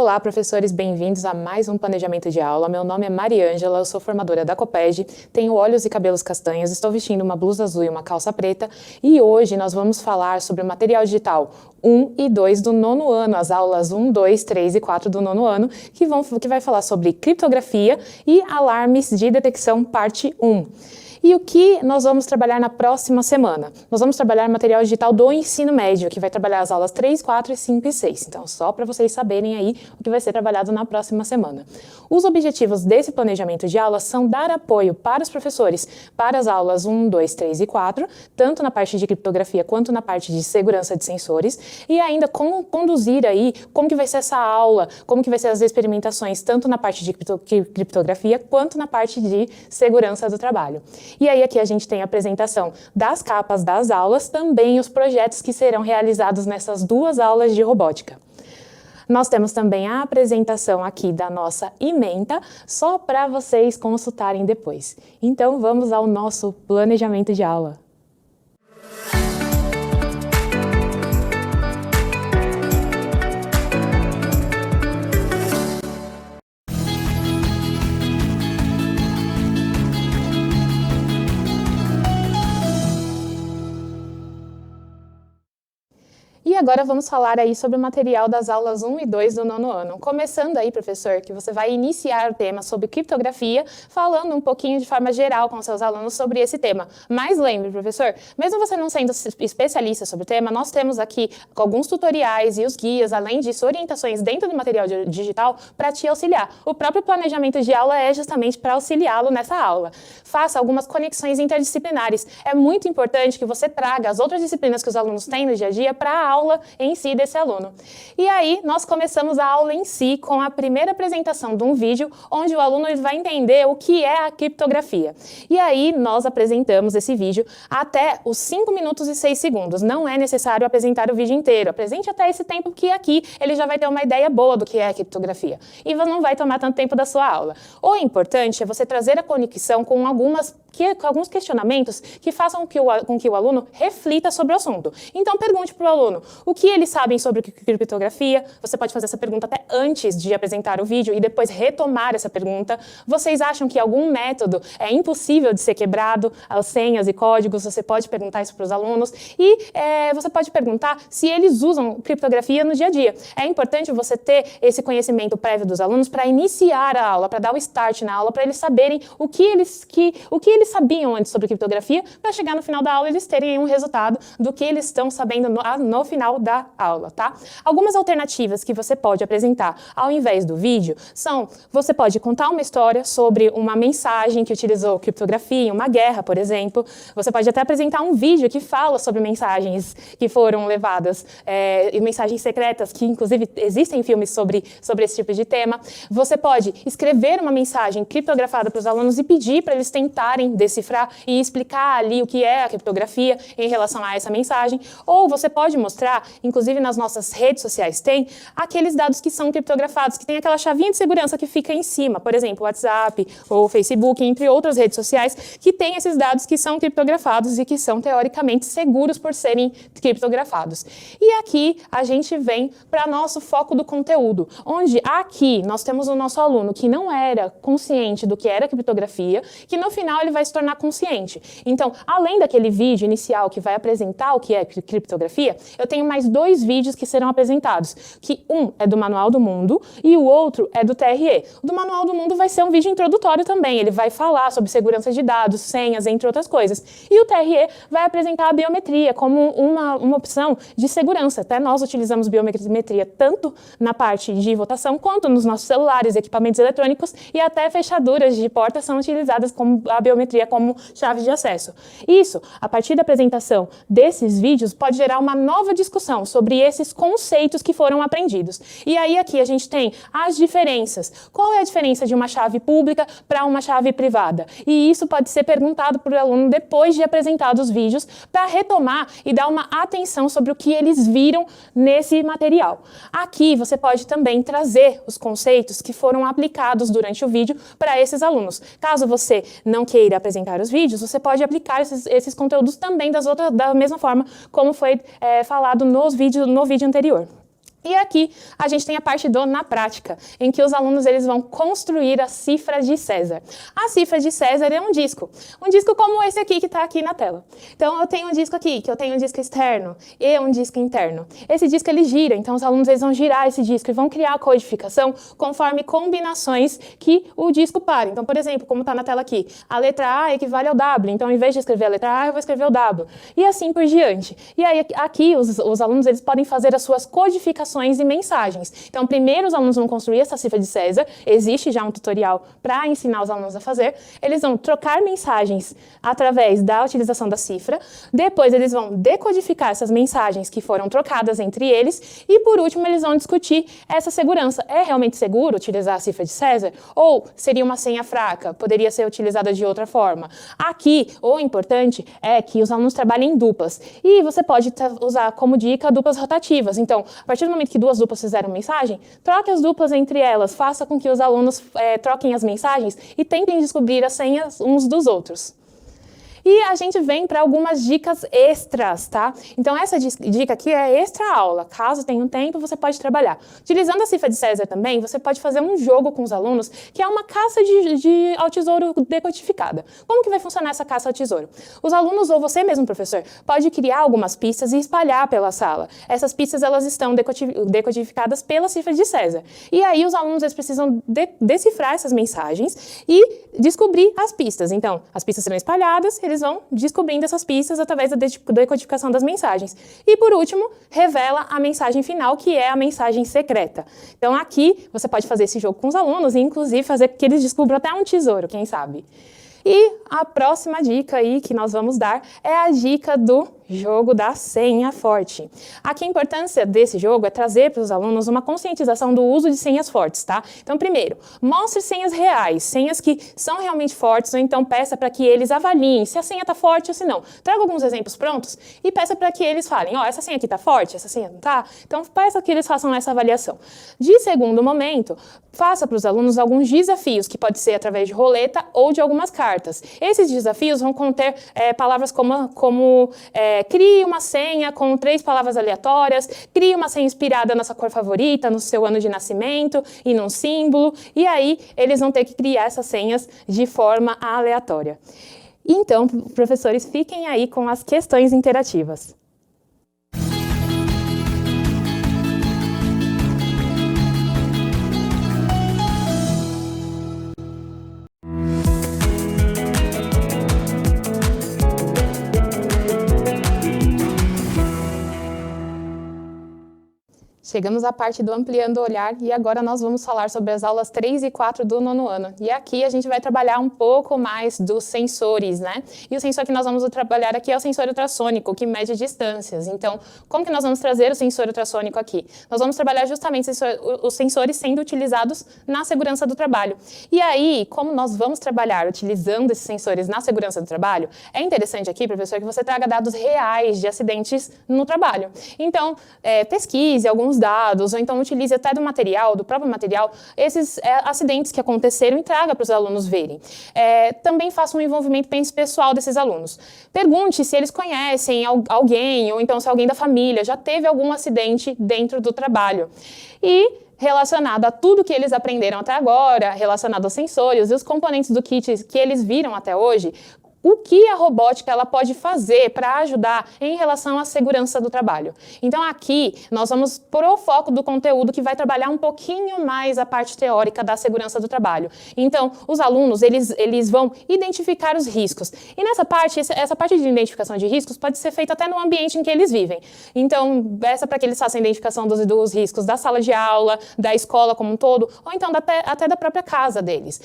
Olá, professores, bem-vindos a mais um planejamento de aula. Meu nome é Mariângela, eu sou formadora da Coped, tenho olhos e cabelos castanhos, estou vestindo uma blusa azul e uma calça preta e hoje nós vamos falar sobre o material digital 1 e 2 do nono ano, as aulas 1, 2, 3 e 4 do nono ano, que vai falar sobre criptografia e alarmes de detecção parte 1. E o que nós vamos trabalhar na próxima semana? Nós vamos trabalhar material digital do ensino médio, que vai trabalhar as aulas 3, 4, 5 e 6. Então, só para vocês saberem aí o que vai ser trabalhado na próxima semana. Os objetivos desse planejamento de aula são dar apoio para os professores para as aulas 1, 2, 3 e 4, tanto na parte de criptografia quanto na parte de segurança de sensores, e ainda como conduzir aí, como que vai ser essa aula, como que vai ser as experimentações, tanto na parte de criptografia quanto na parte de segurança do trabalho. E aí aqui a gente tem a apresentação das capas das aulas, também os projetos que serão realizados nessas duas aulas de robótica. Nós temos também a apresentação aqui da nossa ementa, só para vocês consultarem depois. Então vamos ao nosso planejamento de aula. E agora vamos falar aí sobre o material das aulas 1 e 2 do nono ano. Começando aí, professor, que você vai iniciar o tema sobre criptografia, falando um pouquinho de forma geral com seus alunos sobre esse tema. Mas lembre, professor, mesmo você não sendo especialista sobre o tema, nós temos aqui alguns tutoriais e os guias, além disso, orientações dentro do material digital para te auxiliar. O próprio planejamento de aula é justamente para auxiliá-lo nessa aula. Faça algumas conexões interdisciplinares. É muito importante que você traga as outras disciplinas que os alunos têm no dia a dia para a aula em si desse aluno. E aí, nós começamos a aula em si com a primeira apresentação de um vídeo onde o aluno vai entender o que é a criptografia. E aí, nós apresentamos esse vídeo até os 5 minutos e 6 segundos. Não é necessário apresentar o vídeo inteiro. Apresente até esse tempo que aqui ele já vai ter uma ideia boa do que é a criptografia. E não vai tomar tanto tempo da sua aula. O importante é você trazer a conexão com alguns questionamentos que façam com que o aluno reflita sobre o assunto. Então, pergunte para o aluno o que eles sabem sobre criptografia. Você pode fazer essa pergunta até antes de apresentar o vídeo e depois retomar essa pergunta. Vocês acham que algum método é impossível de ser quebrado, as senhas e códigos? Você pode perguntar isso para os alunos e você pode perguntar se eles usam criptografia no dia a dia. É importante você ter esse conhecimento prévio dos alunos para iniciar a aula, para dar o start na aula, para eles saberem o que eles sabiam antes sobre criptografia, para chegar no final da aula eles terem um resultado do que eles estão sabendo no final da aula, tá? Algumas alternativas que você pode apresentar ao invés do vídeo são, você pode contar uma história sobre uma mensagem que utilizou criptografia em uma guerra, por exemplo. Você pode até apresentar um vídeo que fala sobre mensagens que foram levadas, e mensagens secretas, que inclusive existem filmes sobre esse tipo de tema. Você pode escrever uma mensagem criptografada para os alunos e pedir para eles tentarem decifrar e explicar ali o que é a criptografia em relação a essa mensagem. Ou você pode mostrar, inclusive nas nossas redes sociais tem, aqueles dados que são criptografados, que tem aquela chavinha de segurança que fica em cima, por exemplo, o WhatsApp ou o Facebook, entre outras redes sociais, que tem esses dados que são criptografados e que são teoricamente seguros por serem criptografados. E aqui a gente vem para nosso foco do conteúdo, onde aqui nós temos o nosso aluno que não era consciente do que era criptografia, que no final ele vai se tornar consciente. Então, além daquele vídeo inicial que vai apresentar o que é criptografia, eu tenho mais 2 vídeos que serão apresentados, que um é do Manual do Mundo e o outro é do TRE. O do Manual do Mundo vai ser um vídeo introdutório também, ele vai falar sobre segurança de dados, senhas, entre outras coisas. E o TRE vai apresentar a biometria como uma opção de segurança. Até nós utilizamos biometria tanto na parte de votação quanto nos nossos celulares, equipamentos eletrônicos e até fechaduras de portas são utilizadas como a biometria como chave de acesso. Isso, a partir da apresentação desses vídeos, pode gerar uma nova discussão sobre esses conceitos que foram aprendidos. E aí aqui a gente tem as diferenças. Qual é a diferença de uma chave pública para uma chave privada? E isso pode ser perguntado para o aluno depois de apresentados os vídeos para retomar e dar uma atenção sobre o que eles viram nesse material. Aqui você pode também trazer os conceitos que foram aplicados durante o vídeo para esses alunos. Caso você não queira apresentar os vídeos, você pode aplicar esses conteúdos também da mesma forma como foi falado no vídeo anterior. E aqui a gente tem a parte do na prática, em que os alunos eles vão construir a cifra de César. A cifra de César é um disco como esse aqui que está aqui na tela. Então eu tenho um disco aqui, que eu tenho um disco externo e um disco interno. Esse disco ele gira, então os alunos eles vão girar esse disco e vão criar a codificação conforme combinações que o disco para. Então, por exemplo, como está na tela aqui, a letra A equivale ao W, então ao invés de escrever a letra A, eu vou escrever o W. E assim por diante. E aí aqui os alunos eles podem fazer as suas codificações e mensagens. Então, primeiro os alunos vão construir essa cifra de César, existe já um tutorial para ensinar os alunos a fazer, eles vão trocar mensagens através da utilização da cifra, depois eles vão decodificar essas mensagens que foram trocadas entre eles e, por último, eles vão discutir essa segurança. É realmente seguro utilizar a cifra de César? Ou seria uma senha fraca? Poderia ser utilizada de outra forma? Aqui, o importante é que os alunos trabalhem em duplas e você pode usar como dica duplas rotativas. Então, a partir do momento que duas duplas fizeram mensagem, troque as duplas entre elas, faça com que os alunos troquem as mensagens e tentem descobrir as senhas uns dos outros. E a gente vem para algumas dicas extras, tá? Então, essa dica aqui é extra aula. Caso tenha um tempo, você pode trabalhar. Utilizando a cifra de César também, você pode fazer um jogo com os alunos, que é uma caça ao tesouro decodificada. Como que vai funcionar essa caça ao tesouro? Os alunos, ou você mesmo, professor, pode criar algumas pistas e espalhar pela sala. Essas pistas, elas estão decodificadas pela cifra de César. E aí, os alunos, eles precisam decifrar essas mensagens e descobrir as pistas. Então, as pistas serão espalhadas, eles vão descobrindo essas pistas através da decodificação das mensagens. E, por último, revela a mensagem final, que é a mensagem secreta. Então, aqui, você pode fazer esse jogo com os alunos e, inclusive, fazer com que eles descubram até um tesouro, quem sabe. E a próxima dica aí que nós vamos dar é a dica do jogo da senha forte. Aqui a importância desse jogo é trazer para os alunos uma conscientização do uso de senhas fortes, tá? Então, primeiro, mostre senhas reais, senhas que são realmente fortes, ou então peça para que eles avaliem se a senha está forte ou se não. Traga alguns exemplos prontos e peça para que eles falem, ó, essa senha aqui está forte, essa senha não está? Então, peça que eles façam essa avaliação. De segundo momento, faça para os alunos alguns desafios, que pode ser através de roleta ou de algumas cartas. Esses desafios vão conter palavras como crie uma senha com 3 palavras aleatórias, crie uma senha inspirada na sua cor favorita, no seu ano de nascimento e num símbolo, e aí eles vão ter que criar essas senhas de forma aleatória. Então, professores, fiquem aí com as questões interativas. Chegamos à parte do Ampliando o Olhar e agora nós vamos falar sobre as aulas 3 e 4 do 9º ano. E aqui a gente vai trabalhar um pouco mais dos sensores, né? E o sensor que nós vamos trabalhar aqui é o sensor ultrassônico, que mede distâncias. Então, como que nós vamos trazer o sensor ultrassônico aqui? Nós vamos trabalhar justamente os sensores sendo utilizados na segurança do trabalho. E aí, como nós vamos trabalhar utilizando esses sensores na segurança do trabalho, é interessante aqui, professor, que você traga dados reais de acidentes no trabalho. Então, pesquise alguns dados, ou então utilize até do próprio material, esses acidentes que aconteceram e traga para os alunos verem. Também faça um envolvimento bem pessoal desses alunos. Pergunte se eles conhecem alguém, ou então se alguém da família já teve algum acidente dentro do trabalho. E relacionado a tudo que eles aprenderam até agora, relacionado aos sensores e os componentes do kit que eles viram até hoje, o que a robótica ela pode fazer para ajudar em relação à segurança do trabalho. Então aqui nós vamos pôr o foco do conteúdo que vai trabalhar um pouquinho mais a parte teórica da segurança do trabalho. Então os alunos eles vão identificar os riscos. E nessa parte, essa parte de identificação de riscos pode ser feita até no ambiente em que eles vivem. Então essa para que eles façam a identificação dos riscos da sala de aula, da escola como um todo, ou então até da própria casa deles.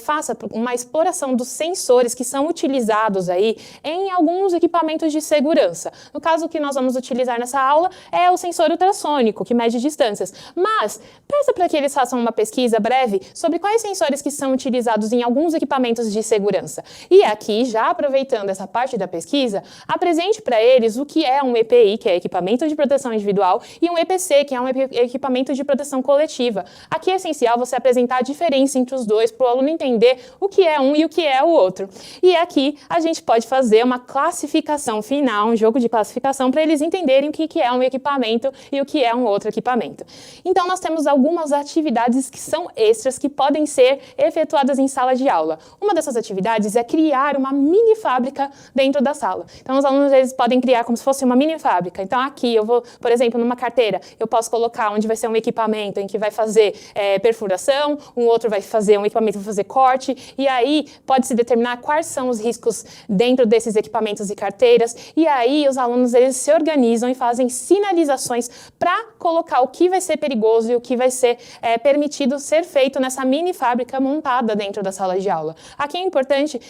Faça uma exploração dos sensores que são utilizados aí em alguns equipamentos de segurança. No caso que nós vamos utilizar nessa aula é o sensor ultrassônico, que mede distâncias. Mas peça para que eles façam uma pesquisa breve sobre quais sensores que são utilizados em alguns equipamentos de segurança. E aqui, já aproveitando essa parte da pesquisa, apresente para eles o que é um EPI, que é equipamento de proteção individual, e um EPC, que é um equipamento de proteção coletiva. Aqui é essencial você apresentar a diferença entre os dois para o aluno entender o que é um e o que é o outro. E aqui a gente pode fazer uma classificação final, um jogo de classificação, para eles entenderem o que é um equipamento e o que é um outro equipamento. Então, nós temos algumas atividades que são extras, que podem ser efetuadas em sala de aula. Uma dessas atividades é criar uma mini fábrica dentro da sala. Então, os alunos eles podem criar como se fosse uma mini fábrica. Então, aqui eu vou, por exemplo, numa carteira, eu posso colocar onde vai ser um equipamento em que vai fazer perfuração, um outro vai fazer um equipamento que vai fazer corte, e aí pode-se determinar quais são os riscos dentro desses equipamentos e carteiras, e aí os alunos eles se organizam e fazem sinalizações para colocar o que vai ser perigoso e o que vai ser permitido ser feito nessa mini fábrica montada dentro da sala de aula. Aqui é importante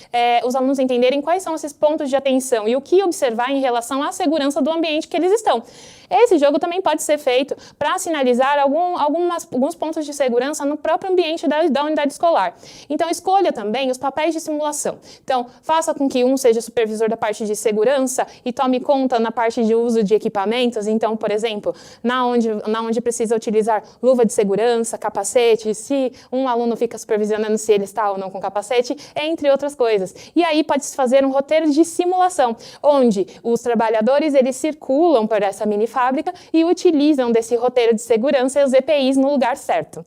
os alunos entenderem quais são esses pontos de atenção e o que observar em relação à segurança do ambiente que eles estão. Esse jogo também pode ser feito para sinalizar alguns pontos de segurança no próprio ambiente da unidade escolar. Então, escolha também os papéis de simulação. Então, faça com que um seja supervisor da parte de segurança e tome conta na parte de uso de equipamentos. Então, por exemplo, na onde precisa utilizar luva de segurança, capacete, se um aluno fica supervisionando se ele está ou não com capacete, entre outras coisas. E aí pode-se fazer um roteiro de simulação, onde os trabalhadores eles circulam por essa mini fábrica e utilizam desse roteiro de segurança e os EPIs no lugar certo.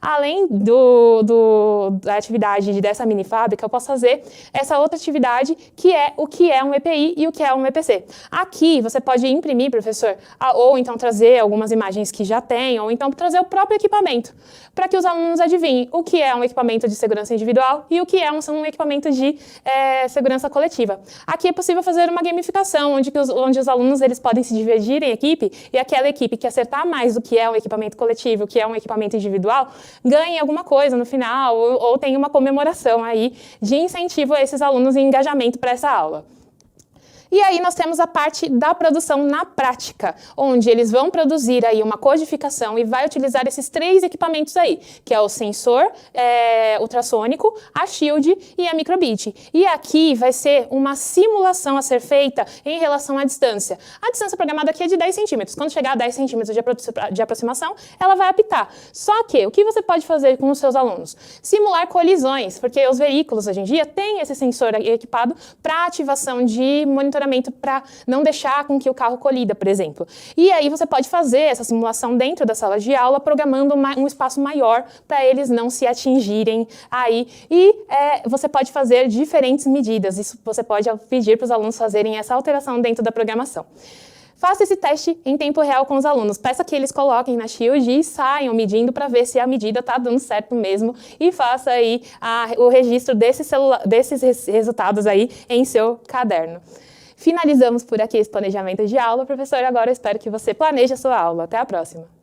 Além da atividade dessa mini fábrica, eu posso fazer essa outra atividade, que é o que é um EPI e o que é um EPC. Aqui, você pode imprimir, professor, ou então trazer algumas imagens que já tem, ou então trazer o próprio equipamento, para que os alunos adivinhem o que é um equipamento de segurança individual e o que é um equipamento de segurança coletiva. Aqui é possível fazer uma gamificação, onde os alunos eles podem se dividir em equipe, e aquela equipe que acertar mais o que é um equipamento coletivo, o que é um equipamento individual, ganhe alguma coisa no final, ou tenha uma comemoração aí de incentivo a esses alunos em engajamento para essa aula. E aí nós temos a parte da produção na prática, onde eles vão produzir aí uma codificação e vai utilizar esses 3 equipamentos aí, que é o sensor ultrassônico, a shield e a microbit. E aqui vai ser uma simulação a ser feita em relação à distância. A distância programada aqui é de 10 centímetros. Quando chegar a 10 centímetros de aproximação, ela vai apitar. Só que, o que você pode fazer com os seus alunos? Simular colisões, porque os veículos hoje em dia têm esse sensor equipado para ativação de monitoramento para não deixar com que o carro colida, por exemplo. E aí você pode fazer essa simulação dentro da sala de aula, programando um espaço maior para eles não se atingirem aí. E você pode fazer diferentes medidas. Isso você pode pedir para os alunos fazerem essa alteração dentro da programação. Faça esse teste em tempo real com os alunos. Peça que eles coloquem na shield e saiam medindo para ver se a medida está dando certo mesmo, e faça aí o registro desses resultados aí em seu caderno. Finalizamos por aqui esse planejamento de aula. Professor, agora eu espero que você planeje a sua aula. Até a próxima!